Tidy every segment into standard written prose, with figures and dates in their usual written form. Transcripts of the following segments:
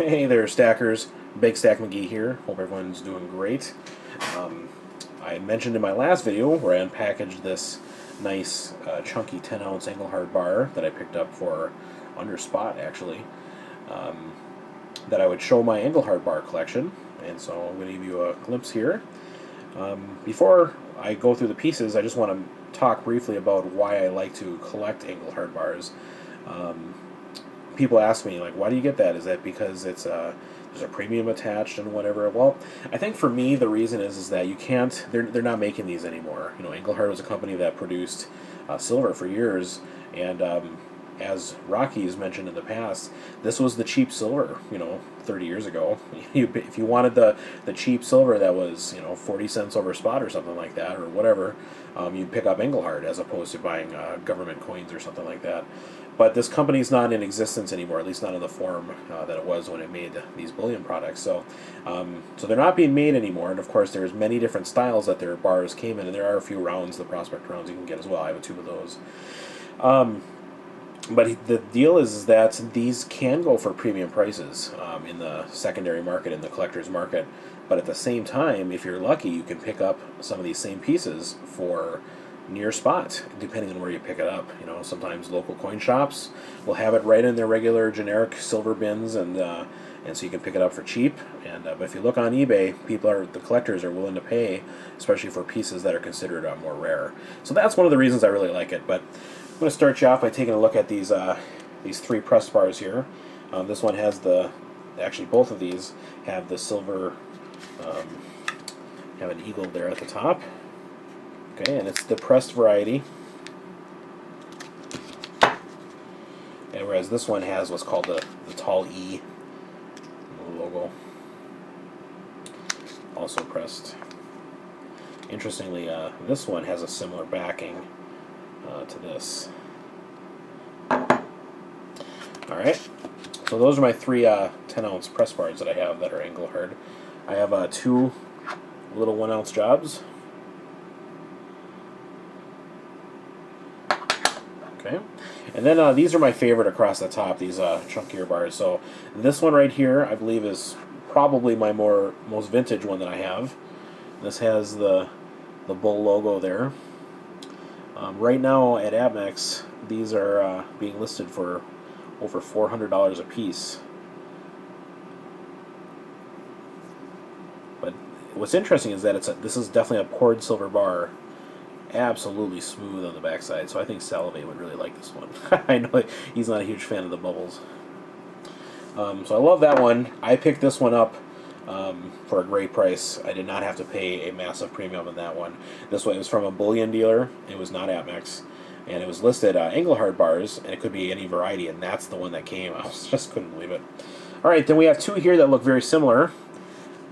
Hey there, stackers. Big Stack McGee here. Hope everyone's doing great. I mentioned in my last video where I unpackaged this nice chunky 10-ounce Engelhard bar that I picked up for under spot, actually, that I would show my Engelhard Bar collection. And so I'm going to give you a glimpse here. Before I go through the pieces, I just want to talk briefly about why I like to collect Engelhard bars. People ask me, like, why do you get that? Is that because it's there's a premium attached and whatever? Well, I think for me the reason is that you can't. They're not making these anymore. You know, Engelhard was a company that produced silver for years, and as Rocky's mentioned in the past, this was the cheap silver. 30 years ago, if you wanted the cheap silver that was 40 cents over spot or something like that or whatever, you'd pick up Engelhard as opposed to buying government coins or something like that. But this company's not in existence anymore, at least not in the form that it was when it made these bullion products. So they're not being made anymore. And of course, there's many different styles that their bars came in, and there are a few rounds, the prospect rounds you can get as well. I have a tube of those. But the deal is that these can go for premium prices in the secondary market, in the collector's market. But at the same time, if you're lucky, you can pick up some of these same pieces for near spot, depending on where you pick it up. Sometimes local coin shops will have it right in their regular generic silver bins, and so you can pick it up for cheap. And but if you look on eBay, the collectors are willing to pay, especially for pieces that are considered more rare. So that's one of the reasons I really like it. But I'm going to start you off by taking a look at these three pressed bars here. This one has actually both of these have the silver, have an eagle there at the top. Okay, and it's the pressed variety. And whereas this one has what's called the tall E logo, also pressed. Interestingly, this one has a similar backing to this. Alright, so those are my three 10-ounce press bars that I have that are Engelhard. I have two little 1-ounce jobs. Okay, and then these are my favorite across the top, these chunkier bars. So this one right here, I believe, is probably my most vintage one that I have. This has the bull logo there. Right now at Amex, these are being listed for over $400 a piece. But what's interesting is that this is definitely a poured silver bar. Absolutely smooth on the backside, so I think Salivate would really like this one. I know he's not a huge fan of the bubbles. So I love that one. I picked this one up for a great price. I did not have to pay a massive premium on that one. This one was from a bullion dealer. It was not Amex, and it was listed Engelhard bars, and it could be any variety, and that's the one that came. I just couldn't believe it. All right, then we have two here that look very similar.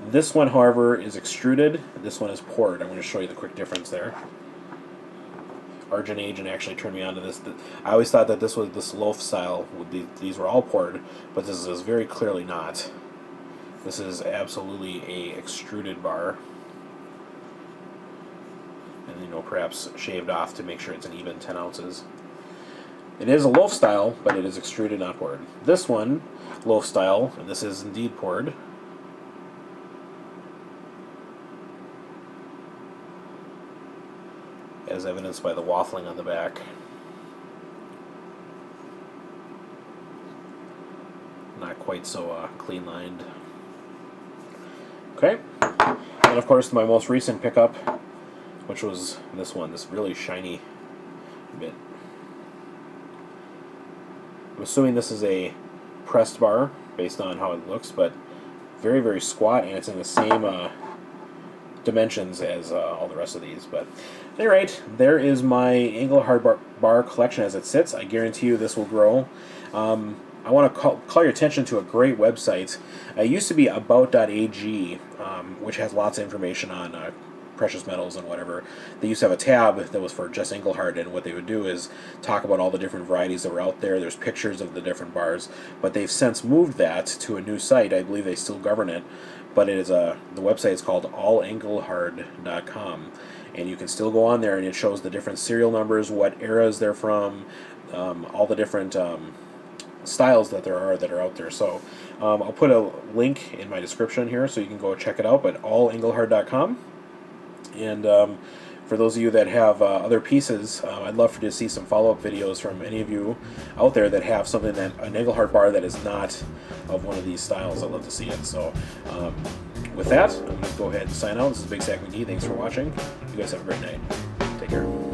This one, however, is extruded. This one is poured. I'm going to show you the quick difference there. Argent Agent actually turned me on to this. I always thought that this was this loaf style. These were all poured, but this is very clearly not. This is absolutely a extruded bar, and perhaps shaved off to make sure it's an even 10 ounces. It is a loaf style, but it is extruded, not poured. This one, loaf style, and this is indeed poured. As evidenced by the waffling on the back. Not quite so clean lined. Okay, and of course my most recent pickup, which was this one, this really shiny bit. I'm assuming this is a pressed bar based on how it looks, but very, very squat, and it's in the same dimensions as all the rest of these. But at any rate, there is my Engelhard bar collection as it sits. I guarantee you this will grow. I want to call your attention to a great website. It used to be about.ag, which has lots of information on precious metals and whatever. They used to have a tab that was for just Engelhard, and what they would do is talk about all the different varieties that were out there. There's pictures of the different bars, but they've since moved that to a new site. I believe they still govern it, but it is the website is called allengelhard.com, and you can still go on there, and it shows the different serial numbers, what eras they're from, all the different styles that are out there. So I'll put a link in my description here so you can go check it out, but allengelhard.com. And for those of you that have other pieces, I'd love to see some follow-up videos from any of you out there that have something, that an Engelhard bar that is not of one of these styles. I'd love to see it. So with that, I'm going to go ahead and sign out. This is Big Stack McGee. Thanks for watching. You guys have a great night. Take care.